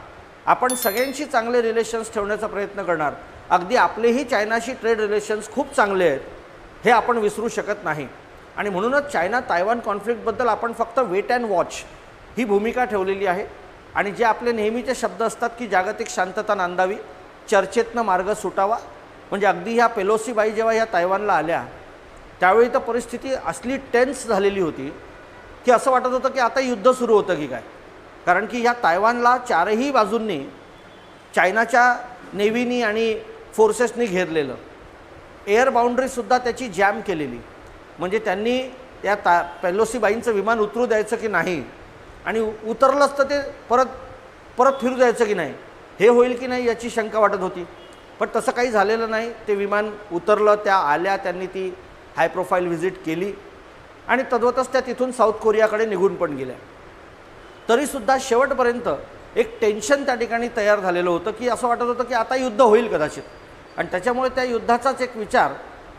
आपण सगळ्यांशी चांगले रिलेशन्स ठेवण्याचा प्रयत्न करणार. अगदी आपलेही चायनाशी ट्रेड रिलेशन्स खूप चांगले आहेत हे आपण विसरू शकत नाही आणि म्हणूनच चायना तायवान कॉन्फ्लिक्टबद्दल आपण फक्त वेट अँड वॉच ही भूमिका ठेवलेली आहे. आणि जे आपले नेहमीचे शब्द असतात की जागतिक शांतता नांदावी, चर्चेतनं मार्ग सुटावा, म्हणजे अगदी ह्या पेलोसी बाई जेव्हा ह्या तायवानला आल्या त्यावेळी तर परिस्थिती असली टेन्स झालेली होती की असं वाटत होतं की आता युद्ध सुरू होतं की काय. कारण की ह्या तायवानला चारही बाजूंनी चायनाच्या नेव्हीनी आणि फोर्सेसनी घेरलेलं, एअर बाउंड्रीसुद्धा त्याची जॅम केलेली, म्हणजे त्यांनी या पेलोसी बाईंचं विमान उतरू द्यायचं की नाही आणि उतरलंच तर ते परत फिरू द्यायचं की नाही, हे होईल की नाही याची शंका वाटत होती. पण तसं काही झालेलं नाही. ते विमान उतरलं, त्या आल्या, त्यांनी ती हाय प्रोफाईल व्हिजिट केली आणि तद्वतच त्या तिथून साऊथ कोरियाकडे निघून पण गेल्या. तरीसुद्धा शेवटपर्यंत एक टेन्शन त्या ठिकाणी तयार झालेलं होतं की असं वाटत होतं की आता युद्ध होईल कदाचित आणि त्याच्यामुळे त्या युद्धाचाच एक विचार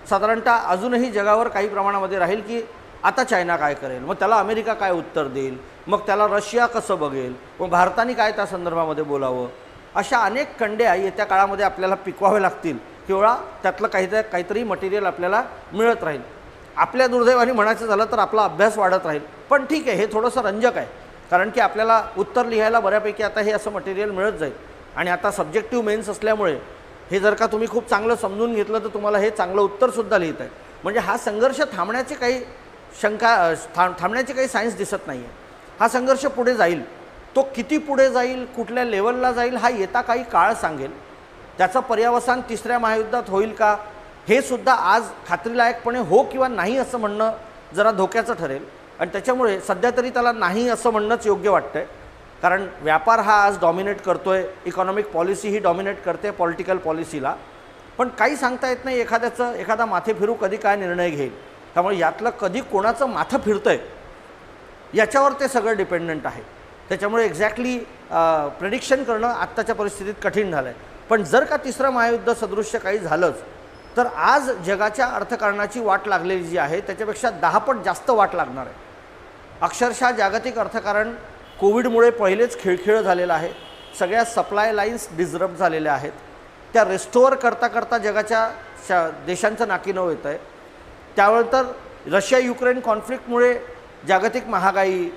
साधारणतः अजूनही जगावर काही प्रमाणामध्ये राहील की आता चायना काय करेल, मग त्याला अमेरिका काय उत्तर देईल, मग त्याला रशिया कसं बघेल, मग भारताने काय त्या संदर्भामध्ये बोलावं. अशा अनेक कंड्या येत्या काळामध्ये आपल्याला पिकवाव्या लागतील किंवा त्यातलं काहीतरी मटेरियल आपल्याला मिळत राहील. आपल्या दुर्दैवाने म्हणायचं झालं तर आपला अभ्यास वाढत राहील. पण ठीक आहे, हे थोडंसं रंजक आहे कारण की आपल्याला उत्तर लिहायला बऱ्यापैकी आता हे असं मटेरियल मिळत जाईल आणि आता सब्जेक्टिव्ह मेन्स असल्यामुळे हे जर का तुम्ही खूप चांगलं समजून घेतलं तर तुम्हाला हे चांगलं उत्तरसुद्धा लिहिता आहे. म्हणजे हा संघर्ष थांबण्याची काही थांबण्याची काही सायन्स दिसत नाही आहे. हा संघर्ष पुढे जाईल. तो किती पुढे जाईल, कुठल्या लेवलला जाईल हा येता काही काळ सांगेल. त्याचं पर्यावसान तिसऱ्या महायुद्धात होईल का हे सुद्धा आज खात्रीलायकपणे हो किंवा नाही असं म्हणणं जरा धोक्याचं ठरेल आणि त्याच्यामुळे सध्या तरी त्याला नाही असं म्हणणंच योग्य वाटतं आहे. कारण व्यापार हा आज डॉमिनेट करतो आहे, इकॉनॉमिक पॉलिसी ही डॉमिनेट करते पॉलिटिकल पॉलिसीला. पण काही सांगता येत नाही एखादा माथे फिरू कधी काय निर्णय घेईल. त्यामुळे यातलं कधी कोणाचं माथं फिरतं आहे याच्यावर ते सगळं डिपेंडंट आहे. त्याच्यामुळे एक्झॅक्टली प्रेडिक्शन करणं आत्ताच्या परिस्थितीत कठीण झालं आहे. पण जर का तिसरं महायुद्ध सदृश्य काही झालंच तर आज जगाच्या अर्थकारणाची वाट लागलेली जी आहे त्याच्यापेक्षा 10 पट जास्त वाट लागणार आहे. अक्षरशः जागतिक अर्थकारण कोविडमुळे पहिलेच खिळखिळं झालेलं आहे. सगळ्या सप्लाय लाईन्स डिस्टर्ब झालेल्या आहेत. त्या रिस्टोअर करता जगाच्या देशांचं नाकीनऊ येतं आहे. त्यावर तर रशिया युक्रेन कॉन्फ्लिक्टमुळे जागतिक महागाई,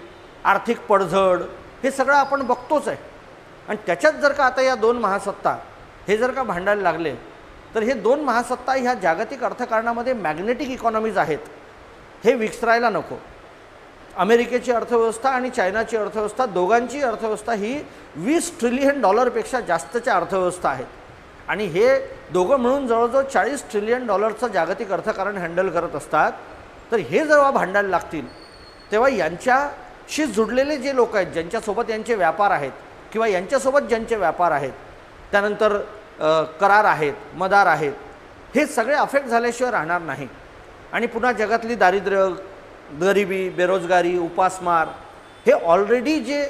आर्थिक पडझड हे सगळं आपण बघतोच आहे. आणि त्याच्यात जर का आता या दोन महासत्ता हे जर का भांडायला लागले तर हे दोन महासत्ता ह्या जागतिक अर्थकारणामध्ये मॅग्नेटिक इकॉनॉमीज आहेत हे विसरायला नको. अमेरिकेची अर्थव्यवस्था आणि चायनाची अर्थव्यवस्था दोघांची अर्थव्यवस्था ही $20 ट्रिलियन पेक्षा जास्तच्या अर्थव्यवस्था आहेत आणि हे दोघं मिळून जवळजवळ $40 ट्रिलियन जागतिक अर्थकारण हँडल करत असतात. तर हे जेव्हा भांडायला लागतील तेव्हा यांच्याशी जुडलेले जे लोक आहेत, ज्यांच्यासोबत यांचे व्यापार आहेत किंवा यांच्यासोबत ज्यांचे व्यापार आहेत, त्यानंतर करार आहेत, मदार आहेत, हे सगळे अफेक्ट झाल्याशिवाय राहणार नाही. आणि पुन्हा जगातली दारिद्र्य, गरिबी, बेरोजगारी, उपासमार हे ऑलरेडी जे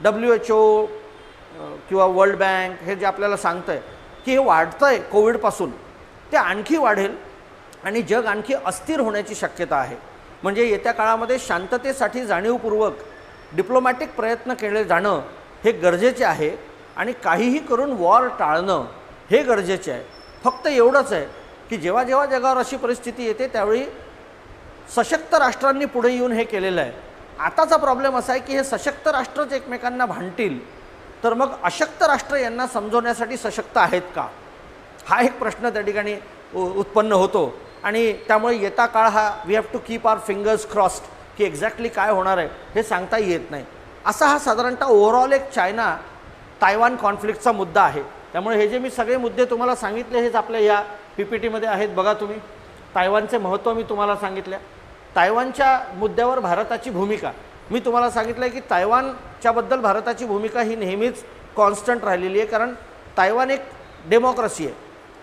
WHO किंवा वर्ल्ड बँक हे जे आपल्याला सांगतं आहे की हे वाढतं आहे कोविडपासून, ते आणखी वाढेल आणि जग आणखी अस्थिर होण्याची शक्यता आहे. म्हणजे येत्या काळामध्ये शांततेसाठी जाणीवपूर्वक डिप्लोमॅटिक प्रयत्न केले जाणं हे गरजेचे आहे आणि काहीही करून वॉर टाळणं हे गरजेचे आहे. फक्त एवढंच आहे की जेव्हा जेव्हा जगावर अशी परिस्थिती येते त्यावेळी सशक्त राष्ट्रांनी पुढे येऊन हे केलेलं आहे. आताचा प्रॉब्लेम असा आहे की हे सशक्त राष्ट्रच एकमेकांना भांडतील तर मग अशक्त राष्ट्र यांना समजवण्यासाठी सशक्त आहेत का, हा एक प्रश्न त्या ठिकाणी उत्पन्न होतो. आणि त्यामुळे येता काळ हा we have to keep our fingers crossed की एक्झॅक्टली काय होणार आहे हे सांगता येत नाही. असा हा साधारणतः ओव्हरऑल एक चायना तायवान कॉन्फ्लिक्टचा मुद्दा आहे. त्यामुळे हे जे मी सगळे मुद्दे तुम्हाला सांगितले हेच आपल्या या PPTमध्ये आहेत. बघा तुम्ही, तायवानचे महत्त्व मी तुम्हाला सांगितलं, तायवानच्या मुद्द्यावर भारताची भूमिका मी तुम्हाला सांगितलं आहे की तायवानच्याबद्दल भारताची भूमिका ही नेहमीच कॉन्स्टंट राहिलेली आहे, कारण तायवान एक डेमोक्रेसी आहे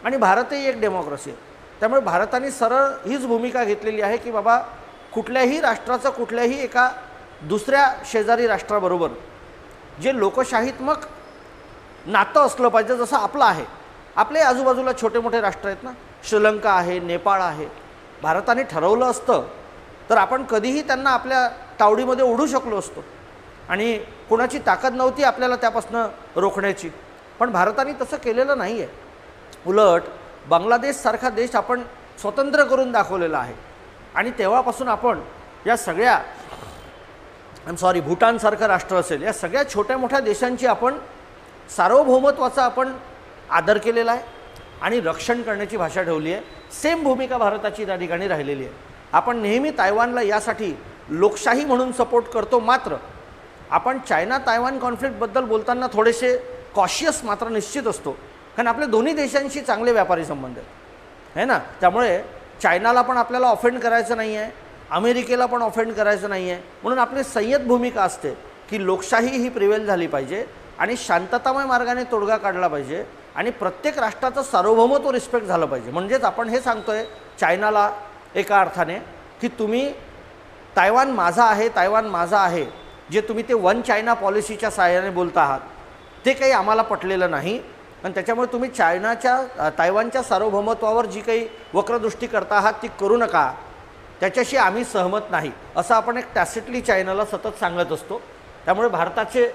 आणि भारतही एक डेमोक्रेसी आहे. त्यामुळे भारताने सरळ हीच भूमिका घेतलेली आहे की बाबा कुठल्याही राष्ट्राचं कुठल्याही एका दुसऱ्या शेजारी राष्ट्राबरोबर जे लोकशाहीत्मक नातं असलं पाहिजे जसं आपलं आहे. आपले आजूबाजूला छोटे मोठे राष्ट्र आहेत ना, श्रीलंका आहे, नेपाळ आहे. भारताने ठरवलं असतं तर आपण कधीही त्यांना आपल्या तावडीमध्ये ओढू शकलो असतो आणि कोणाची ताकद नव्हती आपल्याला त्यापासून रोखण्याची. पण भारताने तसं केलेलं नाही आहे. उलट बांगलादेशसारखा देश आपण स्वतंत्र करून दाखवलेला आहे आणि तेव्हापासून आपण या सगळ्या भूटानसारखं राष्ट्र असेल, या सगळ्या छोट्या मोठ्या देशांची आपण सार्वभौमत्वाचा आपण आदर केलेला आहे आणि रक्षण करण्याची भाषा ठेवली आहे. सेम भूमिका भारताची त्या ठिकाणी राहिलेली आहे. आपण नेहमी तायवानला यासाठी लोकशाही म्हणून सपोर्ट करतो, मात्र आपण चायना तायवान कॉन्फ्लिक्टबद्दल बोलताना थोडेसे कॉशियस मात्र निश्चित असतो, कारण आपले दोन्ही देशांशी चांगले व्यापारी संबंध आहेत है ना. त्यामुळे चायनाला पण आपल्याला ऑफेंड करायचं नाही आहे, अमेरिकेला पण ऑफेंड करायचं नाही आहे. म्हणून आपली संयत भूमिका असते की लोकशाही ही प्रिवेल झाली पाहिजे आणि शांततामय मार्गाने तोडगा काढला पाहिजे आणि प्रत्येक राष्ट्राचं सार्वभौमत्व रिस्पेक्ट झालं पाहिजे. म्हणजेच आपण हे सांगतोय चायनाला एका अर्थाने की तुम्ही तायवान माझा आहे, तायवान माझा आहे, जे तुम्ही ते वन चायना पॉलिसीच्या सहाय्याने बोलता आहात ते काही आम्हाला पटलेलं नाही आणि त्याच्यामुळे तुम्ही तायवानच्या सार्वभौमत्वावर जी काही वक्रदृष्टी करता आहात ती करू नका, त्याच्याशी आम्ही सहमत नाही, असं आपण एक टॅसिटली चायनाला सतत सांगत असतो. त्यामुळे भारताचे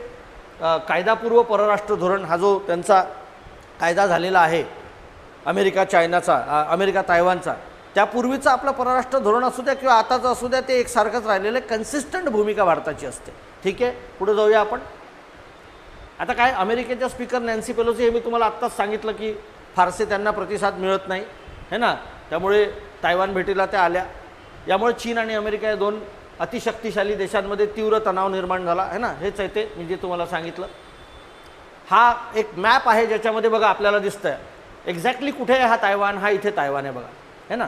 कायदापूर्व परराष्ट्र धोरण हा जो त्यांचा कायदा झालेला आहे अमेरिका तायवानचा, त्यापूर्वीचं आपलं परराष्ट्र धोरण असू द्या किंवा आताचं असू द्या, ते एकसारखंच राहिलेलं आहे. कन्सिस्टंट भूमिका भारताची असते. ठीक आहे, पुढे जाऊया आपण. आता काय, अमेरिकेच्या स्पीकर नॅन्सी पेलोसी, हे मी तुम्हाला आत्ताच सांगितलं की फारसे त्यांना प्रतिसाद मिळत नाही है ना, त्यामुळे तायवान भेटीला त्या आल्या. यामुळे चीन आणि अमेरिका या दोन अतिशक्तिशाली देशांमध्ये तीव्र तणाव निर्माण झाला है ना. हेच आहे ते मी जे तुम्हाला सांगितलं. हा एक मॅप आहे ज्याच्यामध्ये बघा आपल्याला दिसतंय एक्झॅक्टली कुठे आहे हा तायवान. हा इथे तायवान आहे बघा है ना.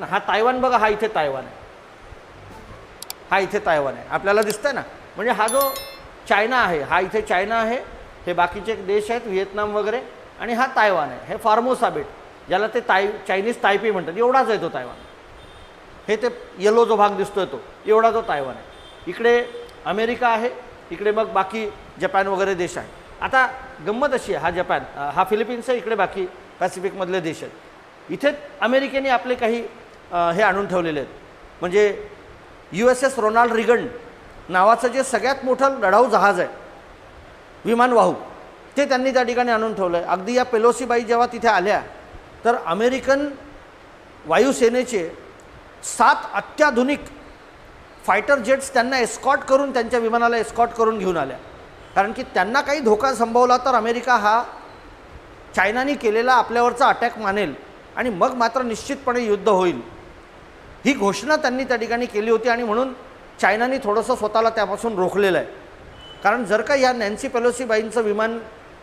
हा तायवान बघा, हा इथे तायवान आहे, हा इथे तायवान आहे, आपल्याला दिसतंय ना. म्हणजे हा जो चायना आहे, हा इथे चायना आहे, हे बाकीचे देश आहेत व्हिएतनाम वगैरे, आणि हा तायवान आहे. हे फॉर्मोसा बेट ज्याला ते चायनीज तायपे म्हणतात, एवढाच आहे तो तायवान. हे ते येलो जो भाग दिसतोय तो एवढा जो तायवान आहे. इकडे अमेरिका आहे, इकडे मग बाकी जपान वगैरे देश आहे. आता गंमत अशी आहे, हा जपान, हा फिलिपिन्स आहे, इकडे बाकी पॅसिफिकमधले देश आहेत. इथे अमेरिकेने आपले काही हे आणून ठेवलेले आहेत. म्हणजे USS रोनाल्ड रिगन नावाचं जे सगळ्यात मोठं लढाऊ जहाज आहे विमानवाहू, ते त्यांनी त्या ठिकाणी आणून ठेवलं आहे. अगदी या पेलोसीबाई जेव्हा तिथे आल्या तर अमेरिकन वायुसेनेचे 7 अत्याधुनिक फायटर जेट्स त्यांना एस्कॉर्ट करून, त्यांच्या विमानाला एस्कॉर्ट करून घेऊन आल्या. कारण की त्यांना काही धोका संभवला तर अमेरिका हा चायनाने केलेला आपल्यावरचा अटॅक मानेल आणि मग मात्र निश्चितपणे युद्ध होईल, ही घोषणा त्यांनी त्या ठिकाणी केली होती. आणि म्हणून चायनाने थोडंसं स्वतःला त्यापासून रोखलेलं आहे. कारण जर का ह्या नॅन्सी पेलोसीबाईंचं विमान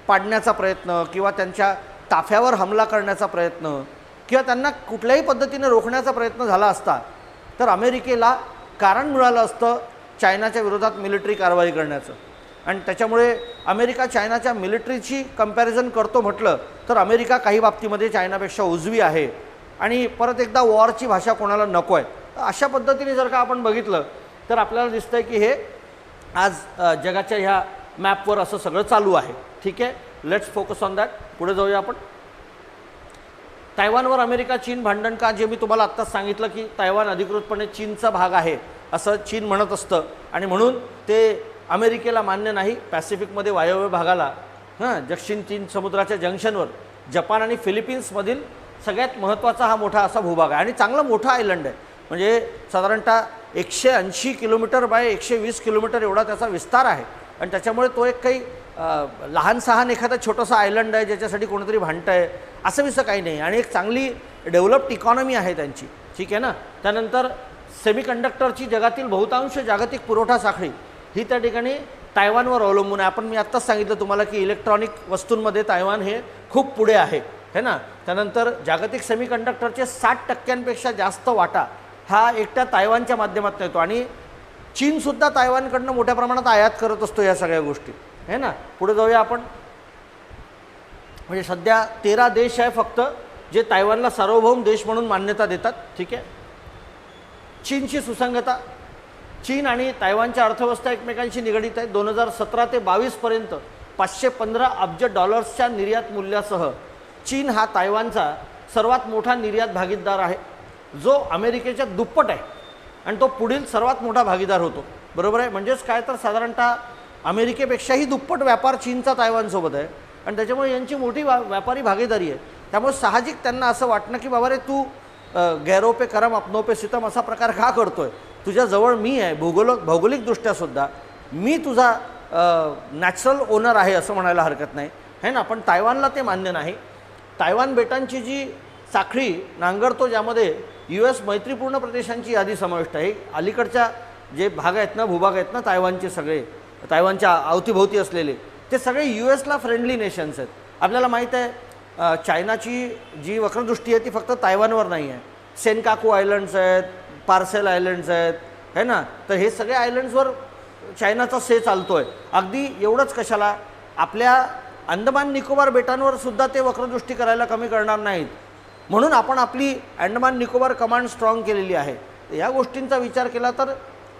पाडण्याचा प्रयत्न किंवा त्यांच्या ताफ्यावर हमला करण्याचा प्रयत्न किंवा त्यांना कुठल्याही पद्धतीने रोखण्याचा प्रयत्न झाला असता तर अमेरिकेला कारण मिळालं असतं चायनाच्या विरोधात मिलिटरी कारवाई करण्याचं. आणि त्याच्यामुळे अमेरिका चायनाच्या मिलिटरीची कंपॅरिझन करतो म्हटलं तर अमेरिका काही बाबतीमध्ये चायनापेक्षा उजवी आहे आणि परत एकदा वॉरची भाषा कोणाला नको आहे. अशा पद्धतीने जर का आपण बघितलं तर आपल्याला दिसतं आहे की हे आज जगाच्या ह्या मॅपवर असं सगळं चालू आहे. ठीक आहे, लेट्स फोकस ऑन दॅट. पुढे जाऊया आपण. तायवानवर अमेरिका चीन भांडण का, जे मी तुम्हाला आत्ताच सांगितलं की तायवान अधिकृतपणे चीनचा भाग आहे असं चीन म्हणत असतं आणि म्हणून ते अमेरिकेला मान्य नाही. पॅसिफिकमध्ये वायव्य भागाला दक्षिण चीन समुद्राच्या जंक्शनवर जपान आणि फिलिपिन्समधील सगळ्यात महत्त्वाचा हा मोठा असा भूभाग आहे आणि चांगला मोठा आयलंड आहे. म्हणजे साधारणतः 180 किलोमीटर बाय 120 किलोमीटर एवढा त्याचा विस्तार आहे आणि त्याच्यामुळे तो एक काही लहान सहान एखादा छोटासा आयलंड आहे ज्याच्यासाठी कोणीतरी भांडतं आहे असं विसं काही नाही. आणि एक चांगली डेव्हलप्ड इकॉनॉमी आहे त्यांची. ठीक आहे ना. त्यानंतर सेमीकंडक्टरची जगातील बहुतांश जागतिक पुरवठा साखळी ही त्या ठिकाणी तायवानवर अवलंबून आहे. मी आत्ताच सांगितलं तुम्हाला की इलेक्ट्रॉनिक वस्तूंमध्ये तायवान हे खूप पुढे आहे, है ना. त्यानंतर जागतिक सेमीकंडक्टरचे 60% जास्त वाटा हा एकट्या तायवानच्या माध्यमातून येतो आणि चीनसुद्धा तायवानकडनं मोठ्या प्रमाणात आयात करत असतो या सगळ्या गोष्टी, है ना. पुढे जाऊया आपण. म्हणजे सध्या 13 देश आहे फक्त जे तायवानला सार्वभौम देश म्हणून मान्यता देतात, ठीक आहे. चीनची सुसंगता. चीन आणि तायवानच्या अर्थव्यवस्था एकमेकांशी निगडीत आहे. 2017 ते 22पर्यंत $515 अब्ज निर्यात मूल्यासह चीन हा तायवानचा सर्वात मोठा निर्यात भागीदार आहे, जो अमेरिकेच्या दुप्पट आहे आणि तो पुढील सर्वात मोठा भागीदार होतो, बरोबर आहे. म्हणजेच काय तर साधारणतः अमेरिकेपेक्षाही दुप्पट व्यापार चीनचा तायवानसोबत आहे आणि त्याच्यामुळे यांची मोठी व्यापारी भागीदारी आहे. त्यामुळे साहजिक त्यांना असं वाटणं की बाबा रे तू गैरो पे करम अपनों पे सितम असा प्रकार का करतोय. तुझ्याजवळ मी आहे, भौगोलिकदृष्ट्यासुद्धा मी तुझा नॅचरल ओनर आहे असं म्हणायला हरकत नाही, है ना. पण तायवानला ते मान्य नाही. तायवान बेटांची जी साखळी नांगरतो ज्यामध्ये US मैत्रीपूर्ण प्रदेशांची यादी समाविष्ट आहे. अलीकडच्या जे भाग आहेत ना, भूभाग आहेत ना तायवानचे, सगळे तायवानच्या अवतीभोवती असलेले ते सगळे USला फ्रेंडली नेशन्स आहेत. आपल्याला माहीत आहे चायनाची जी वक्रदृष्टी आहे ती फक्त तायवानवर नाही आहे. सेनकाकू आयलंड्स आहेत, पार्सेल आयलंड्स आहेत, है ना. तर हे सगळे आयलंड्सवर चायनाचा से चालतो आहे. अगदी एवढंच कशाला, आपल्या अंदमान निकोबार बेटांवर सुद्धा ते वक्रदृष्टी करायला कमी करणार नाहीत. म्हणून आपण आपली अंदमान निकोबार कमांड स्ट्रॉंग केलेली आहे. या गोष्टींचा विचार केला तर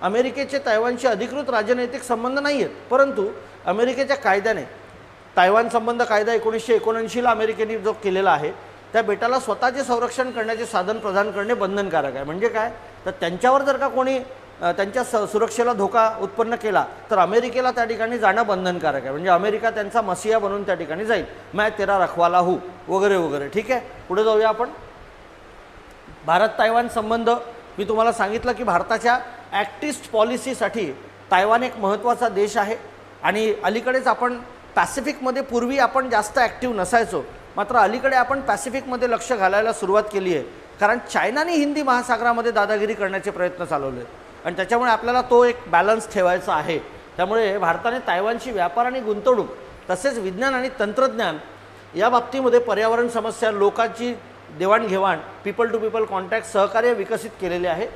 अमेरिकेचे तायवानशी अधिकृत राजनैतिक संबंध नाही आहेत, परंतु अमेरिकेच्या कायद्याने तायवान संबंध कायदा 1979ला अमेरिकेने जो केलेला आहे त्या बेटाला स्वतःचे संरक्षण करण्याचे साधन प्रदान करणे बंधनकारक आहे. म्हणजे काय तर त्यांच्यावर जर का कोणी त्यांच्या सुरक्षेला धोका उत्पन्न केला तर अमेरिकेला त्या ठिकाणी जाणं बंधनकारक आहे. म्हणजे अमेरिका त्यांचा मसिया बनून त्या ठिकाणी जाईल. मैं तेरा रखवाला हूँ वगैरे वगैरे, ठीक आहे. पुढे जाऊया आपण. भारत तायवान संबंध. मी तुम्हाला सांगितलं की भारताच्या ॲक्ट ईस्ट पॉलिसीसाठी तायवान एक महत्त्वाचा देश आहे आणि अलीकडेच आपण पॅसिफिकमध्ये पूर्वी आपण जास्त ॲक्टिव्ह नसायचो, मात्र अलीकडे आपण पॅसिफिकमध्ये लक्ष घालायला सुरुवात केली आहे, कारण चायनाने हिंदी महासागरामध्ये दादागिरी करण्याचे प्रयत्न चालवले आहेत आणि त्याच्यामुळे आपल्याला तो एक बॅलन्स ठेवायचा आहे. त्यामुळे भारताने तायवानशी व्यापार आणि गुंतवणूक तसेच विज्ञान आणि तंत्रज्ञान या बाबतीमध्ये पर्यावरण समस्या, लोकांची देवाणघेवाण, पीपल टू पीपल कॉन्टॅक्ट, सहकार्य विकसित केलेले आहे.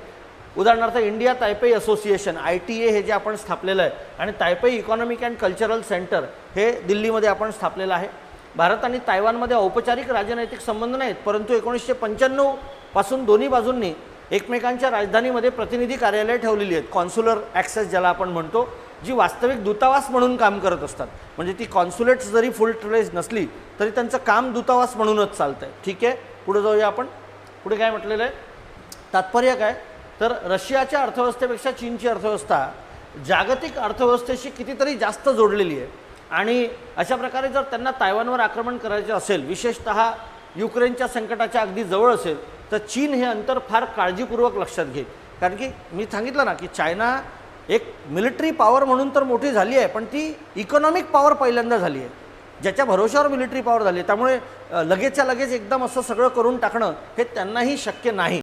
उदाहरणार्थ इंडिया तायपेई असोसिएशन ITA हे जे आपण स्थापलेलं आहे आणि Taipei economic and cultural centre हे दिल्लीमध्ये आपण स्थापलेलं आहे. भारत आणि तायवानमध्ये औपचारिक राजनैतिक संबंध नाहीत, परंतु 1995 पासून दोन्ही बाजूंनी एकमेकांच्या राजधानीमध्ये प्रतिनिधी कार्यालय ठेवलेली आहेत. कॉन्सुलर ॲक्सेस ज्याला आपण म्हणतो, जी वास्तविक दूतावास म्हणून काम करत असतात. म्हणजे ती कॉन्सुलेट्स जरी फुल फ्लेज नसली तरी त्यांचं काम दूतावास म्हणूनच चालतं आहे, ठीक आहे. पुढे जाऊया आपण. पुढे काय म्हटलेलं आहे, तात्पर्य काय तर रशियाच्या अर्थव्यवस्थेपेक्षा चीनची अर्थव्यवस्था जागतिक अर्थव्यवस्थेशी कितीतरी जास्त जोडलेली आहे आणि अशा प्रकारे जर त्यांना तायवानवर आक्रमण करायचे असेल, विशेषतः युक्रेनच्या संकटाच्या अगदी जवळ असेल, तर चीन हे अंतर फार काळजीपूर्वक लक्षात घेईल. कारण की मी सांगितलं ना की चायना एक मिलिटरी पॉवर म्हणून तर मोठी झाली आहे, पण ती इकॉनॉमिक पॉवर पहिल्यांदा झाली आहे, ज्याच्या भरोशावर मिलिटरी पॉवर झाली आहे. त्यामुळे लगेचच्या लगेच एकदम असं सगळं करून टाकणं हे त्यांनाही शक्य नाही.